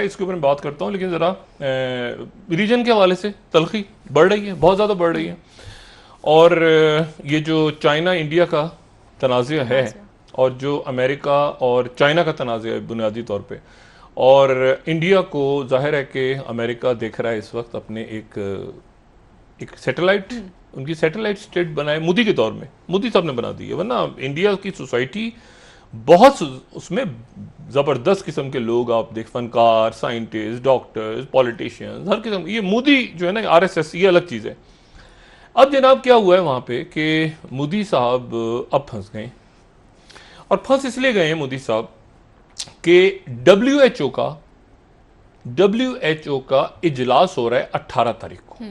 है, इसके ऊपर मैं बात करता हूँ, लेकिन ज़रा रीजन के हवाले से तलखी बढ़ रही है, बहुत ज़्यादा बढ़ रही है। और ये जो चाइना इंडिया का तनाज़ा है और जो अमेरिका और चाइना का तनाज़ा है बुनियादी तौर पे, और इंडिया को जाहिर है कि अमेरिका देख रहा है इस वक्त अपने एक सैटेलाइट, उनकी सैटेलाइट स्टेट बनाए मोदी के दौर में, मोदी साहब ने बना दी है, वरना इंडिया की सोसाइटी बहुत उसमें ज़बरदस्त किस्म के लोग आप देख, फनकार, साइंटिस्ट, डॉक्टर्स, पॉलिटिशियंस, हर किस्म। ये मोदी जो है ना, आरएसएस, ये अलग चीज़ है। अब जनाब क्या हुआ है वहाँ पे कि मोदी साहब अब फंस गए, और फंस इसलिए गए हैं मोदी साहब कि डब्ल्यूएचओ का इजलास हो रहा है 18 तारीख को,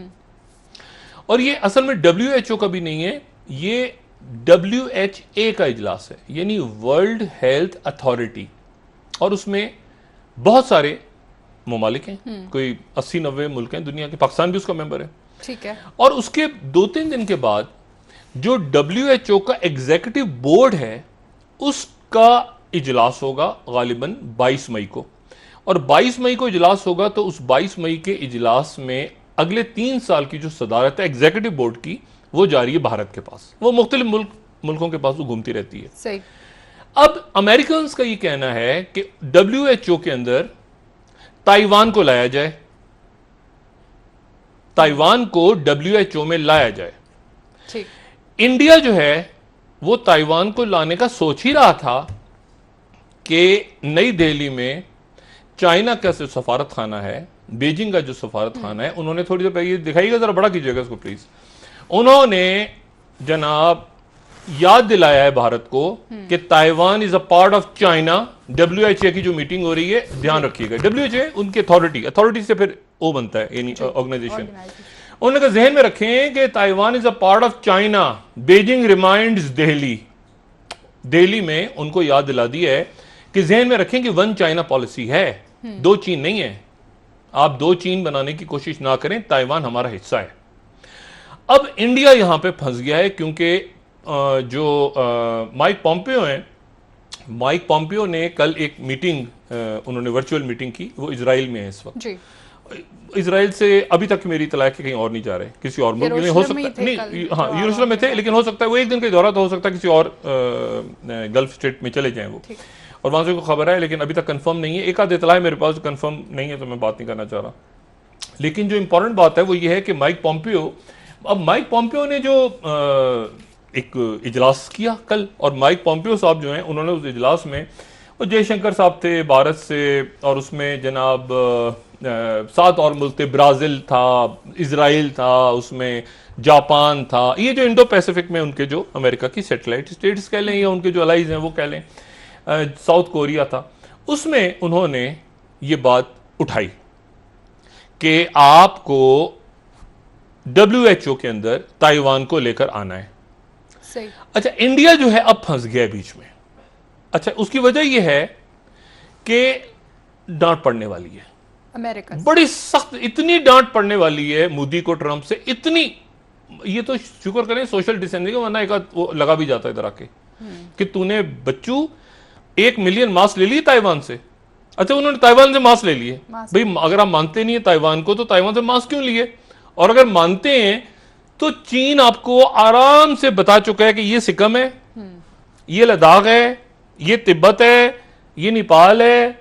और ये असल में डब्ल्यूएचओ का भी नहीं है, ये WHA का इजलास है, यानी वर्ल्ड हेल्थ अथॉरिटी, और उसमें बहुत सारे ममालिक हैं, कोई 80-90 मुल्क हैं दुनिया के, पाकिस्तान भी उसका मेंबर है, ठीक है। और उसके 2-3 दिन के बाद जो WHO का एग्जीक्यूटिव बोर्ड है उसका इजलास होगा गालिबन 22 मई को, और 22 मई को इजलास होगा, तो उस 22 मई के इजलास में अगले 3 साल की जो सदारत है एग्जीक्यूटिव बोर्ड की, वो जा रही है भारत के पास, वो मुख्तलिफ मुल्कों के पास वो घूमती रहती है। सही। अब अमेरिकन का ये कहना है कि WHO के अंदर ताइवान को लाया जाए, ताइवान को WHO में लाया जाए। ठीक। इंडिया जो है वो ताइवान को लाने का सोच ही रहा था कि नई दिल्ली में चाइना का जो सफारत खाना है, बीजिंग का जो सफारत खाना है, उन्होंने थोड़ी देर पहले ये दिखाइएगा, जरा बड़ा कीजिएगा इसको प्लीज, उन्होंने जनाब याद दिलाया है भारत को कि Taiwan is a part of China. WHA की जो मीटिंग हो रही है, ध्यान रखिएगा, WHA उनकी अथॉरिटी से फिर ओ बनता है, यानी ऑर्गेनाइजेशन। उन्होंने कहा जहन में रखें कि Taiwan is a part of China, Beijing reminds Delhi में उनको याद दिला दी है कि जहन में रखें कि 1 चाइना पॉलिसी है, 2 चीन नहीं है, आप 2 चीन बनाने की कोशिश ना करें, ताइवान हमारा हिस्सा है। अब इंडिया यहां पे फंस गया है, क्योंकि जो माइक पॉम्पियो हैं, माइक पॉम्पियो ने कल एक मीटिंग, उन्होंने वर्चुअल मीटिंग की, वो इजराइल में है इस वक्त जी। इजराइल से अभी तक मेरी इतला है कि कहीं और नहीं जा रहे, किसी और मुल्क में, हो सकता नहीं, हाँ यरूशलेम में थे, लेकिन हो सकता है वो एक दिन का दौरा तो हो सकता है किसी और गल्फ स्टेट में चले जाएं वो, और वहां से कोई खबर है, लेकिन अभी तक कंफर्म नहीं है। एक आध इतला है मेरे पास, कंफर्म नहीं है तो मैं बात नहीं करना चाह रहा। लेकिन जो इंपॉर्टेंट बात है वो ये है कि माइक पॉम्पियो ने जो एक इजलास किया कल, और माइक पॉम्पियो साहब जो हैं उन्होंने उस इजलास में, वो जयशंकर साहब थे भारत से, और उसमें जनाब 7 और मुल्क थे, ब्राज़ील था, इजराइल था, उसमें जापान था, ये जो इंडो पैसिफिक में उनके जो अमेरिका की सैटेलाइट स्टेट्स कह लें या उनके जो अलाइज हैं वो कह लें, साउथ कोरिया था, उसमें उन्होंने ये बात उठाई कि आपको WHO के अंदर ताइवान को लेकर आना है। सही। अच्छा, इंडिया जो है अब फंस गया बीच में। अच्छा, उसकी वजह यह है कि डांट पड़ने वाली है अमेरिका, बड़ी सख्त, इतनी डांट पड़ने वाली है मोदी को, ट्रंप से, इतनी, ये तो शुक्र करें सोशल डिस्टेंसिंग, वरना एक वो लगा भी जाता है इधर आके कि तूने बच्चू 1 मिलियन मास्क ले लिए ताइवान से। अच्छा, उन्होंने ताइवान से मास्क ले लिए, भाई अगर आप मानते नहीं है ताइवान को, तो ताइवान से मास्क क्यों लिए? और अगर मानते हैं तो चीन आपको आराम से बता चुका है कि ये सिक्किम है, ये लद्दाख है, ये तिब्बत है, ये नेपाल है,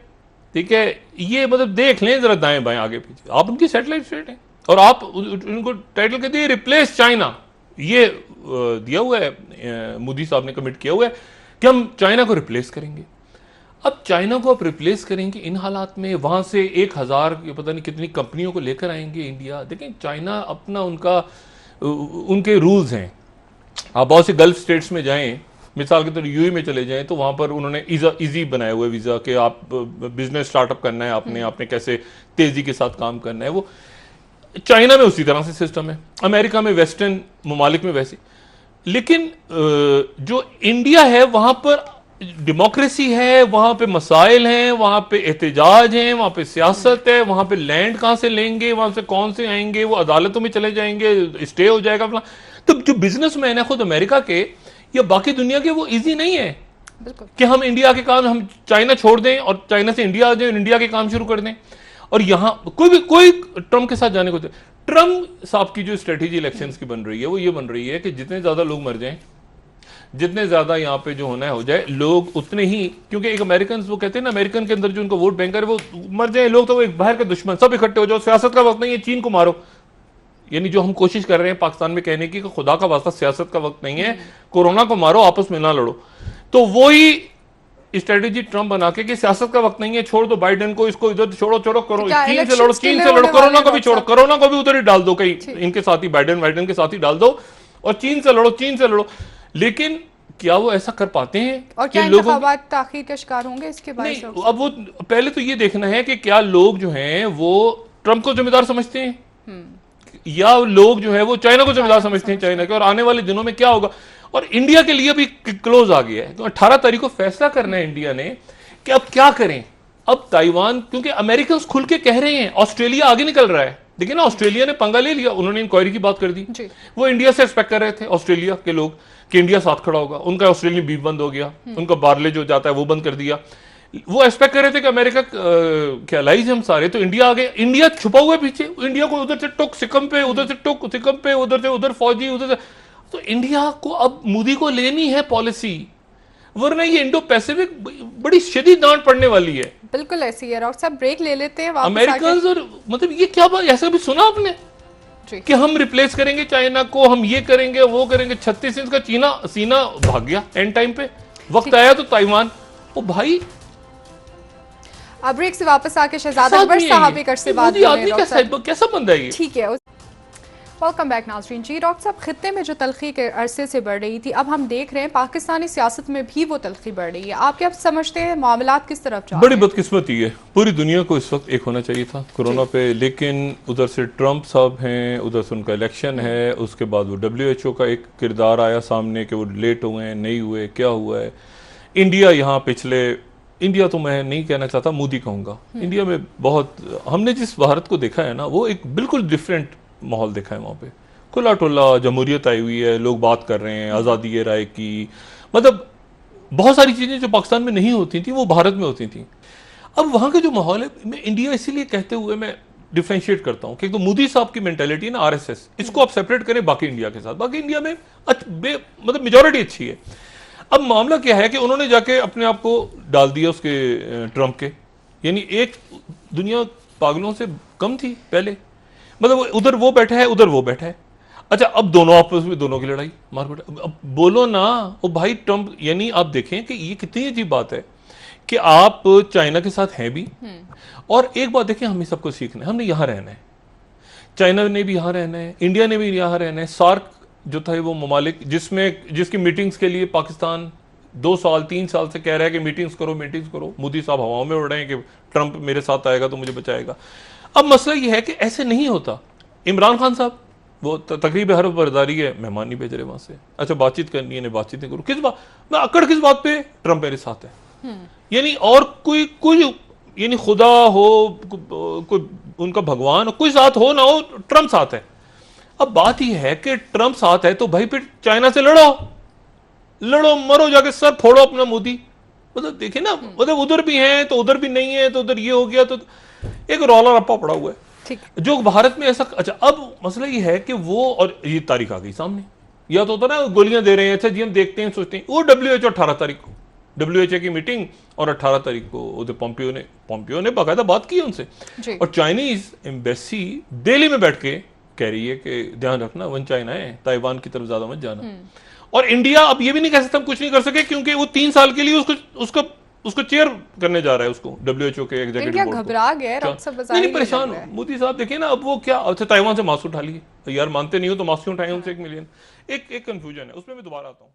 ठीक है, ये मतलब देख लें जरा दाएं बाएं आगे पीछे, आप उनकी सैटेलाइट स्टेट हैं, और आप उनको टाइटल कहते हैं रिप्लेस चाइना। ये दिया हुआ है, मोदी साहब ने कमिट किया हुआ है कि हम चाइना को रिप्लेस करेंगे। अब चाइना को आप रिप्लेस करेंगे इन हालात में, वहां से 1000 पता नहीं कितनी कंपनियों को लेकर आएंगे इंडिया। देखें, चाइना अपना उनके रूल्स हैं। आप बहुत से गल्फ स्टेट्स में जाएं, मिसाल के तौर यूएई में चले जाएं, तो वहां पर उन्होंने इजी बनाया हुआ है वीजा कि आप बिजनेस स्टार्टअप करना है, आपने कैसे तेजी के साथ काम करना है। वो चाइना में उसी तरह से सिस्टम है, अमेरिका में, वेस्टर्न ममालिक में वैसे। लेकिन जो इंडिया है वहां पर डेमोक्रेसी है, वहां पे मसाइल हैं, वहां पे एहतजाज हैं, वहां पे सियासत है, वहां पे लैंड कहां से लेंगे, वहां से कौन से आएंगे, वो अदालतों में चले जाएंगे, स्टे हो जाएगा अपना। तो जो बिजनेसमैन है खुद अमेरिका के या बाकी दुनिया के, वो इजी नहीं है कि हम इंडिया के काम, हम चाइना छोड़ दें और चाइना से इंडिया आ जाए, इंडिया के काम शुरू कर दें। और यहां कोई ट्रंप के साथ जाने को ट्रंप साहब की जो स्ट्रेटेजी इलेक्शंस की बन रही है वो ये बन रही है कि जितने ज्यादा लोग मर जाएं, जितने ज्यादा यहाँ पे जो होना है हो जाए, लोग उतने ही, क्योंकि एक अमेरिकन वो कहते हैं ना, अमेरिकन के अंदर जो उनका वोट बैंक है वो मर जाए लोग, तो वो एक बाहर के दुश्मन सब इकट्ठे हो जाओ, सियासत का वक्त नहीं है, चीन को मारो। यानी जो हम कोशिश कर रहे हैं पाकिस्तान में कहने की कि खुदा का वास्ता सियासत का वक्त नहीं है, कोरोना को मारो, आपस में ना लड़ो। तो वही स्ट्रेटेजी ट्रंप बना के सियासत का वक्त नहीं है, छोड़ दो बाइडेन को, इसको इधर छोड़ो, करो, चीन से लड़ो, कोरोना को भी छोड़ो, कोरोना को भी उधर ही डाल दो, कहीं इनके साथ ही बाइडेन के साथ ही डाल दो, और चीन से लड़ो। लेकिन क्या वो ऐसा कर पाते हैं? और क्या इंतखाबात ताखीर का शिकार होंगे इसके बाद? नहीं, अब वो पहले तो ये देखना है कि क्या लोग जो हैं वो ट्रंप को जिम्मेदार समझते हैं या लोग जो है वो चाइना को जिम्मेदार समझते हैं, चाइना के, और आने वाले दिनों में क्या होगा। और इंडिया के लिए भी क्लोज आ गया है, तो 18 तारीख को फैसला करना है इंडिया ने कि अब क्या करें। अब ताइवान, क्योंकि अमेरिकन खुल के कह रहे हैं, ऑस्ट्रेलिया आगे निकल रहा है, देखिए ना, ऑस्ट्रेलिया ने पंगा ले लिया, उन्होंने इंक्वायरी की बात कर दी। वो इंडिया से एक्सपेक्ट कर रहे थे, ऑस्ट्रेलिया के लोग, कि इंडिया साथ खड़ा होगा, उनका ऑस्ट्रेलियन बीफ बंद हो गया, उनका बार्ले जो जाता है वो बंद कर दिया। वो एक्सपेक्ट कर रहे थे कि अमेरिका के अलाइज हम सारे, तो इंडिया आ गए, इंडिया छुपा हुआ है पीछे, इंडिया को उधर से टुक सिक्किम पे, उधर से टुक सिक्किम पे, उधर से उधर फौजी, उधर से, तो इंडिया को अब मोदी को लेनी है पॉलिसी, वरना ये इंडो पैसिफिक बड़ी शदीद डांट पड़ने वाली है। बिल्कुल ऐसी है। डॉक्टर साहब ब्रेक ले लेते हैं, अमेरिकन, और मतलब ये क्या बात, ऐसा भी सुना आपने कि हम रिप्लेस करेंगे चाइना को, हम ये करेंगे वो करेंगे। 36 इंच का सीना भाग गया एंड टाइम पे, वक्त आया तो ताइवान, ओ भाई। अब ब्रेक से वापस आके शहजाद अकबर साहब भी कर से बात कैसा बंदा है ये? ठीक है, वेलकम बैक नाज़रीन जी। डॉक्टर साहब, खित्ते में जो तलखी के अरसे से बढ़ रही थी, अब हम देख रहे हैं पाकिस्तानी सियासत में भी वो तलखी बढ़ रही है। आप क्या समझते हैं मामलात किस तरफ जा रहे हैं? बड़ी बदकिस्मती है, पूरी दुनिया को इस वक्त एक होना चाहिए था कोरोना पे, लेकिन उधर से ट्रंप साहब हैं, उधर से उनका इलेक्शन है, उसके बाद वो WHO का एक किरदार आया सामने कि वो लेट हुए हैं, नहीं हुए, क्या हुआ है। इंडिया यहाँ इंडिया तो मैं नहीं कहना चाहता, मोदी कहूँगा। इंडिया में बहुत, हमने जिस भारत को देखा है ना, वो एक बिल्कुल डिफरेंट माहौल देखा है वहाँ पे, खुला टुल्ला जमहूरियत आई हुई है, लोग बात कर रहे हैं आज़ादी है राय की, मतलब बहुत सारी चीज़ें जो पाकिस्तान में नहीं होती थी वो भारत में होती थी। अब वहाँ का जो माहौल है, मैं इंडिया इसीलिए कहते हुए मैं डिफ्रेंशिएट करता हूँ कि तो मोदी साहब की मेंटालिटी है ना, RSS, इसको आप सेपरेट करें बाकी इंडिया के साथ। बाकी इंडिया में मतलब मेजोरिटी अच्छी है। अब मामला क्या है कि उन्होंने जाके अपने आप को डाल दिया उसके ट्रंप के, यानी एक दुनिया पागलों से कम थी पहले, मतलब उधर वो बैठा है, उधर वो बैठा है। अच्छा, अब दोनों आपस में, दोनों की लड़ाई मारपीट, अब बोलो ना ओ भाई ट्रंप। यानी आप देखें कि ये कितनी अजीब बात है कि आप चाइना के साथ हैं भी, और एक बात देखें, हमें सबको सीखना है, हमने यहाँ रहना है, चाइना ने भी यहाँ रहना है, इंडिया ने भी यहाँ रहना है। सार्क जो था वो ममालिक जिसकी मीटिंग्स के लिए पाकिस्तान 2 साल 3 साल से कह रहा है कि मीटिंग्स करो, मोदी साहब हवाओं में उड़ रहे हैं कि ट्रंप मेरे साथ आएगा तो मुझे बचाएगा। अब मसला ये है कि ऐसे नहीं होता। इमरान खान साहब वो तकरीब हर्फ बरदारी है, मेहमान नहीं भेज रहे वहां से। अच्छा, बातचीत करनी है, बातचीत नहीं करूँ, किस बात मैं अकड़, किस बात पे? ट्रंप मेरे साथ है। यानी और कोई यानी खुदा हो, कोई उनका भगवान हो, कोई साथ हो ना हो, ट्रंप साथ है। अब बात यह है कि ट्रंप साथ है तो भाई फिर चाइना से लड़ो मरो, जाके सर फोड़ो अपना मोदी। मतलब देखे ना, मतलब उधर भी है तो उधर भी नहीं है, तो उधर ये हो गया, तो एक रौला रप्पा पड़ा हुआ है जो भारत में ऐसा। अच्छा, अब मसला ये है कि वो, और ये तारीख आ गई सामने, या तो होता ना गोलियां दे रहे हैं, अच्छा जी हम देखते हैं सोचते हैं। वो WHO 18 तारीख को WHO की मीटिंग, और 18 तारीख को उधर पोम्पियो ने बाकायदा बात की उनसे, और चाइनीज एम्बेसी दिल्ली में बैठ के कह रही है कि ध्यान रखना, वन चाइना है, ताइवान की तरफ ज्यादा मत जाना। और इंडिया अब ये भी नहीं कह सकता हम कुछ नहीं कर सके, क्योंकि वो 3 साल के लिए उसको चेयर करने जा रहा है, उसको WHO के एग्जीक्यूटिव बोर्ड को। घबरा गया, नहीं परेशान हो मोदी साहब। देखिए ना, अब वो क्या, अच्छा ताइवान से मास्क उठा लिए, यार मानते नहीं हो तो मास्क क्यों उठाए उनसे 1 मिलियन, एक कंफ्यूजन है उसमें। मैं दोबारा आता हूँ।